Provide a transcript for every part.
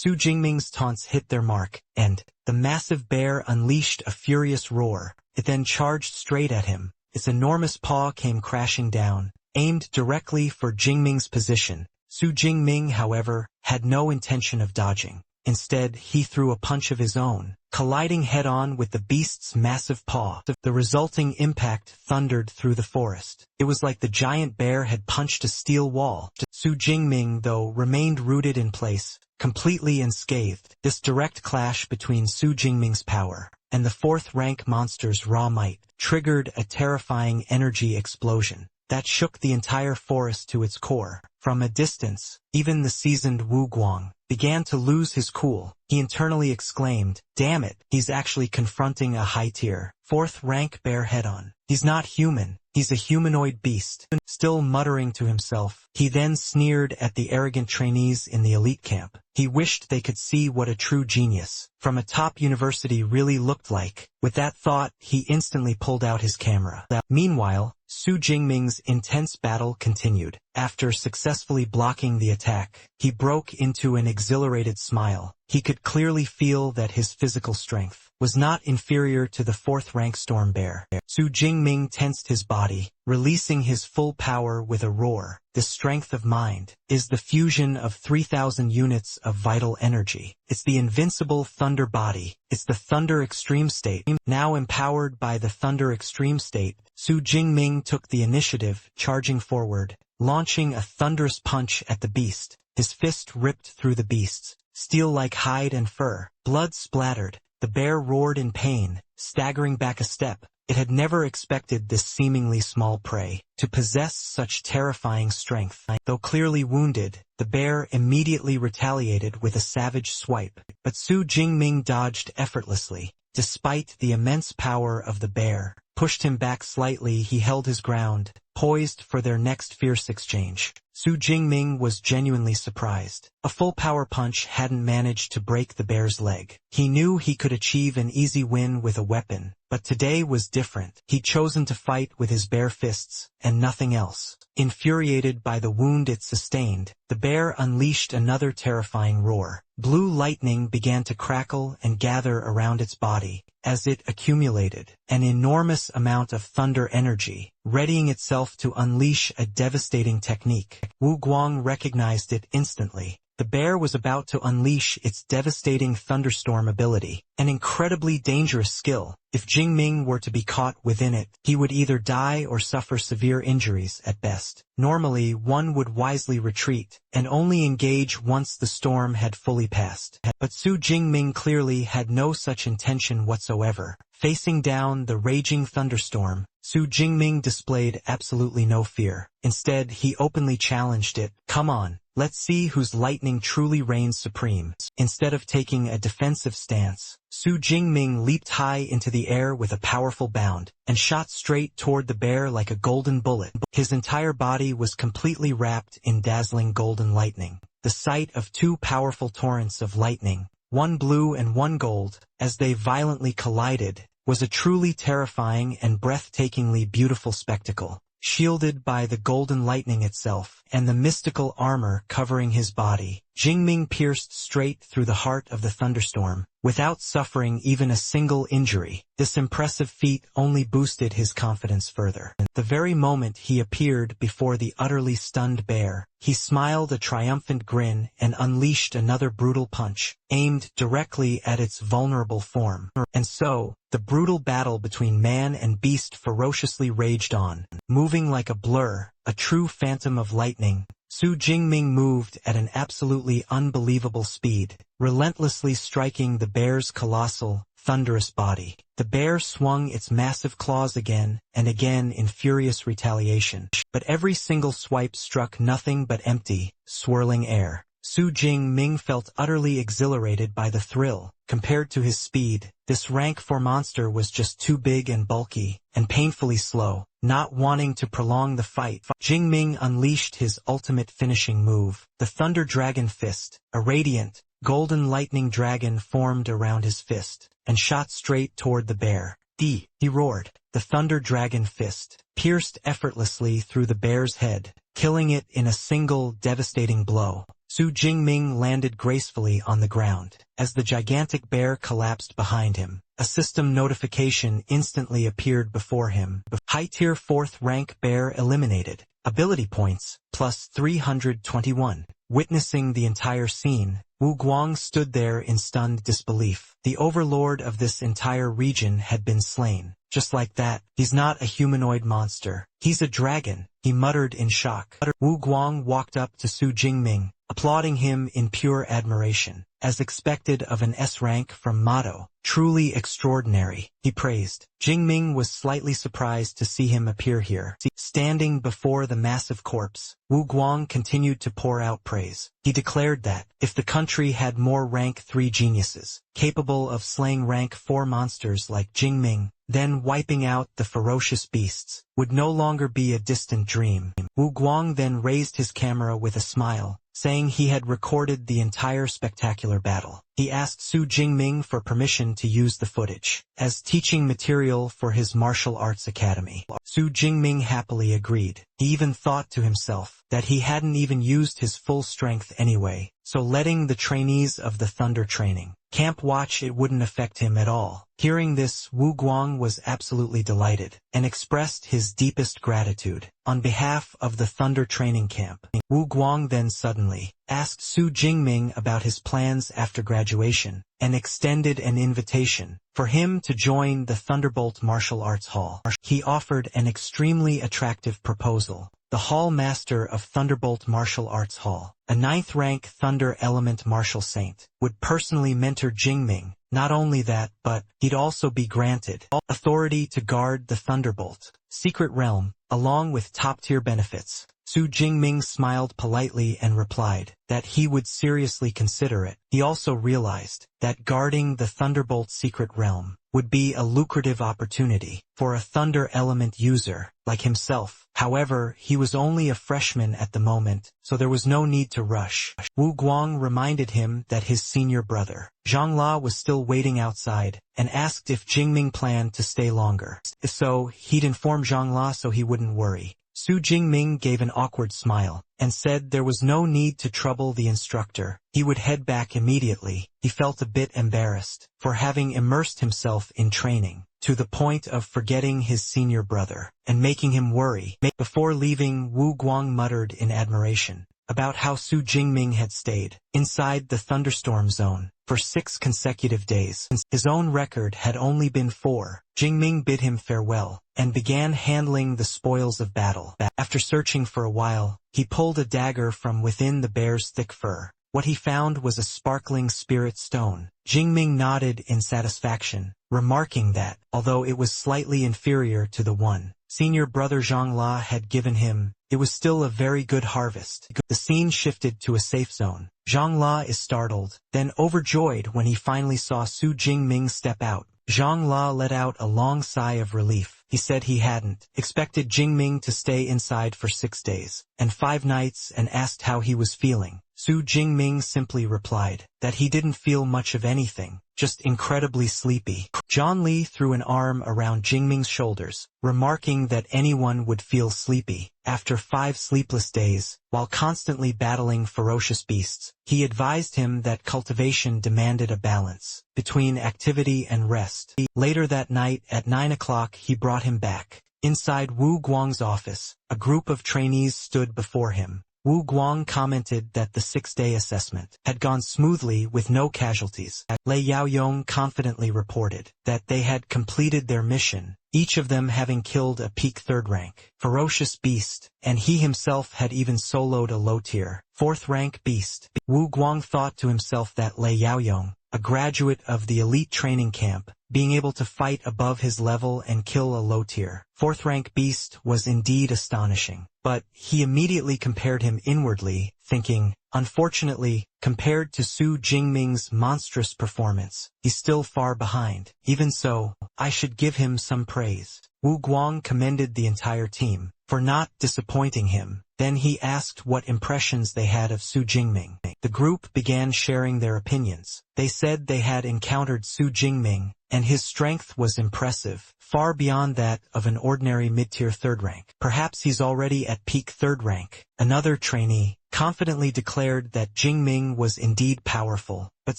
Su Jingming's taunts hit their mark, and the massive bear unleashed a furious roar. It then charged straight at him. Its enormous paw came crashing down, aimed directly for Jingming's position. Su Jingming, however, had no intention of dodging. Instead, he threw a punch of his own, colliding head-on with the beast's massive paw. The resulting impact thundered through the forest. It was like the giant bear had punched a steel wall. Su Jingming, though, remained rooted in place, completely unscathed. This direct clash between Su Jingming's power and the fourth-rank monster's raw might triggered a terrifying energy explosion that shook the entire forest to its core. From a distance, even the seasoned Wu Guang began to lose his cool. He internally exclaimed, "Damn it, he's actually confronting a high-tier, fourth-rank bear head-on. He's not human, he's a humanoid beast." Still muttering to himself, he then sneered at the arrogant trainees in the elite camp. He wished they could see what a true genius from a top university really looked like. With that thought, he instantly pulled out his camera. Meanwhile, Su Jingming's intense battle continued. After successfully blocking the attack, he broke into an exhilarated smile. He could clearly feel that his physical strength was not inferior to the fourth-rank storm bear. Su Jingming tensed his body, releasing his full power with a roar. The strength of mind is the fusion of 3,000 units of vital energy. It's the invincible thunder body. It's the thunder extreme state. Now empowered by the thunder extreme state, Su Jingming took the initiative, charging forward, launching a thunderous punch at the beast. His fist ripped through the beast's steel like hide and fur. Blood splattered. The bear roared in pain, staggering back a step. It had never expected this seemingly small prey to possess such terrifying strength. Though clearly wounded, the bear immediately retaliated with a savage swipe. But Su Jingming dodged effortlessly. Despite the immense power of the bear, pushed him back slightly. He held his ground, poised for their next fierce exchange. Su Jingming was genuinely surprised. A full power punch hadn't managed to break the bear's leg. He knew he could achieve an easy win with a weapon, but today was different. He'd chosen to fight with his bare fists, and nothing else. Infuriated by the wound it sustained, the bear unleashed another terrifying roar. Blue lightning began to crackle and gather around its body, as it accumulated an enormous amount of thunder energy, readying itself to unleash a devastating technique. Wu Guang recognized it instantly. The bear was about to unleash its devastating thunderstorm ability, an incredibly dangerous skill. If Jingming were to be caught within it, he would either die or suffer severe injuries at best. Normally, one would wisely retreat, and only engage once the storm had fully passed. But Su Jingming clearly had no such intention whatsoever. Facing down the raging thunderstorm, Su Jingming displayed absolutely no fear. Instead, he openly challenged it. "Come on, let's see whose lightning truly reigns supreme." Instead of taking a defensive stance, Su Jingming leaped high into the air with a powerful bound, and shot straight toward the bear like a golden bullet. His entire body was completely wrapped in dazzling golden lightning. The sight of two powerful torrents of lightning, one blue and one gold, as they violently collided, was a truly terrifying and breathtakingly beautiful spectacle. Shielded by the golden lightning itself and the mystical armor covering his body, Jingming pierced straight through the heart of the thunderstorm, without suffering even a single injury. This impressive feat only boosted his confidence further. The very moment he appeared before the utterly stunned bear, he smiled a triumphant grin and unleashed another brutal punch, aimed directly at its vulnerable form. And so, the brutal battle between man and beast ferociously raged on. Moving like a blur, a true phantom of lightning, Su Jingming moved at an absolutely unbelievable speed, relentlessly striking the bear's colossal, thunderous body. The bear swung its massive claws again and again in furious retaliation, but every single swipe struck nothing but empty, swirling air. Su Jingming felt utterly exhilarated by the thrill. Compared to his speed, this rank 4 monster was just too big and bulky, and painfully slow. Not wanting to prolong the fight, Jingming unleashed his ultimate finishing move, the Thunder Dragon Fist. A radiant, golden lightning dragon formed around his fist, and shot straight toward the bear. He roared. the Thunder Dragon Fist pierced effortlessly through the bear's head, killing it in a single devastating blow. Su Jingming landed gracefully on the ground. As the gigantic bear collapsed behind him, a system notification instantly appeared before him. High-tier 4th rank bear eliminated. Ability points, plus 321. Witnessing the entire scene, Wu Guang stood there in stunned disbelief. The overlord of this entire region had been slain. Just like that. He's not a humanoid monster. He's a dragon, he muttered in shock. Wu Guang walked up to Su Jingming, applauding him in pure admiration. As expected of an S-rank from Mado. Truly extraordinary, he praised. Jingming was slightly surprised to see him appear here. Standing before the massive corpse, Wu Guang continued to pour out praise. He declared that, if the country had more rank 3 geniuses, capable of slaying rank 4 monsters like Jingming, then wiping out the ferocious beasts, would no longer be a distant dream. Wu Guang then raised his camera with a smile, saying he had recorded the entire spectacular battle. He asked Su Jingming for permission to use the footage as teaching material for his martial arts academy. Su Jingming happily agreed. He even thought to himself that he hadn't even used his full strength anyway, so letting the trainees of the Thunder training camp watch it wouldn't affect him at all. Hearing this, Wu Guang was absolutely delighted and expressed his deepest gratitude on behalf of the Thunder training camp. Wu Guang then suddenly asked Su Jingming about his plans after graduation and extended an invitation for him to join the Thunderbolt Martial Arts Hall. He offered an extremely attractive proposal. The Hall Master of Thunderbolt Martial Arts Hall, a 9th rank Thunder Element Martial Saint, would personally mentor Jingming. Not only that, but he'd also be granted authority to guard the Thunderbolt secret realm, along with top-tier benefits. Su Jingming smiled politely and replied that he would seriously consider it. He also realized that guarding the Thunderbolt secret realm would be a lucrative opportunity for a Thunder Element user like himself. However, he was only a freshman at the moment, so there was no need to rush. Wu Guang reminded him that his senior brother, Zhangla, was still waiting outside, and asked if Jingming planned to stay longer. If so, he'd inform Zhangla so he wouldn't worry. Su Jingming gave an awkward smile, and said there was no need to trouble the instructor. He would head back immediately. He felt a bit embarrassed for having immersed himself in training, to the point of forgetting his senior brother, and making him worry. Before leaving, Wu Guang muttered in admiration about how Su Jingming had stayed inside the thunderstorm zone for 6 consecutive days. His own record had only been 4. Jingming bid him farewell, and began handling the spoils of battle. After searching for a while, he pulled a dagger from within the bear's thick fur. What he found was a sparkling spirit stone. Jingming nodded in satisfaction, remarking that, although it was slightly inferior to the one senior brother Zhangla had given him, it was still a very good harvest. The scene shifted to a safe zone. Zhangla is startled, then overjoyed when he finally saw Su Jingming step out. Zhangla let out a long sigh of relief. He said he hadn't expected Jingming to stay inside for 6 days and 5 nights and asked how he was feeling. Su Jingming simply replied that he didn't feel much of anything, just incredibly sleepy. Zhang Li threw an arm around Jingming's shoulders, remarking that anyone would feel sleepy after 5 sleepless days, while constantly battling ferocious beasts. He advised him that cultivation demanded a balance between activity and rest. Later that night at 9 o'clock he brought him back. Inside Wu Guang's office, a group of trainees stood before him. Wu Guang commented that the 6-day assessment had gone smoothly with no casualties. Lei Yaoyong confidently reported that they had completed their mission, each of them having killed a peak 3rd rank ferocious beast, and he himself had even soloed a low-tier 4th rank beast. Wu Guang thought to himself that Lei Yaoyong, a graduate of the elite training camp, being able to fight above his level and kill a low-tier 4th rank beast was indeed astonishing. But he immediately compared him inwardly, thinking, unfortunately, compared to Su Jingming's monstrous performance, he's still far behind. Even so, I should give him some praise. Wu Guang commended the entire team for not disappointing him. Then he asked what impressions they had of Su Jingming. The group began sharing their opinions. They said they had encountered Su Jingming and his strength was impressive, far beyond that of an ordinary mid-tier third rank. Perhaps he's already at peak third rank. Another trainee confidently declared that Jingming was indeed powerful, but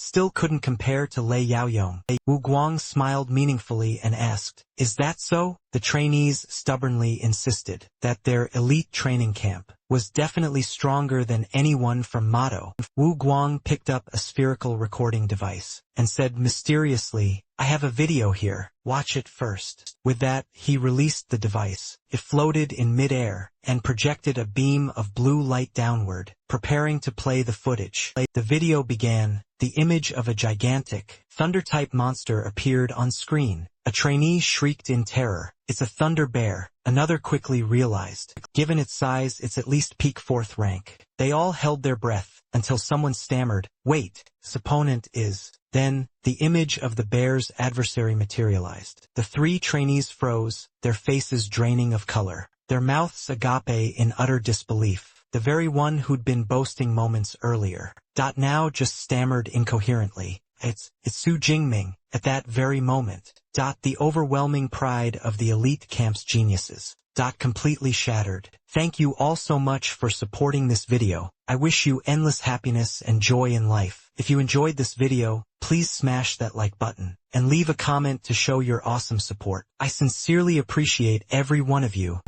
still couldn't compare to Lei Yaoyong. Wu Guang smiled meaningfully and asked, "Is that so?" The trainees stubbornly insisted that their elite training camp was definitely stronger than anyone from Mado. Wu Guang picked up a spherical recording device and said mysteriously, "I have a video here, watch it first." With that, he released the device. It floated in mid-air and projected a beam of blue light downward, preparing to play the footage. The video began. The image of a gigantic, thunder-type monster appeared on screen. A trainee shrieked in terror. "It's a thunder bear," another quickly realized. Given its size, it's at least peak fourth rank. They all held their breath until someone stammered, "Wait, this opponent is..." Then, the image of the bear's adversary materialized. The three trainees froze, their faces draining of color, their mouths agape in utter disbelief. The very one who'd been boasting moments earlier, now just stammered incoherently, It's Su Jingming." At that very moment, the overwhelming pride of the elite camp's geniuses, completely shattered. Thank you all so much for supporting this video. I wish you endless happiness and joy in life. If you enjoyed this video, please smash that like button and leave a comment to show your awesome support. I sincerely appreciate every one of you.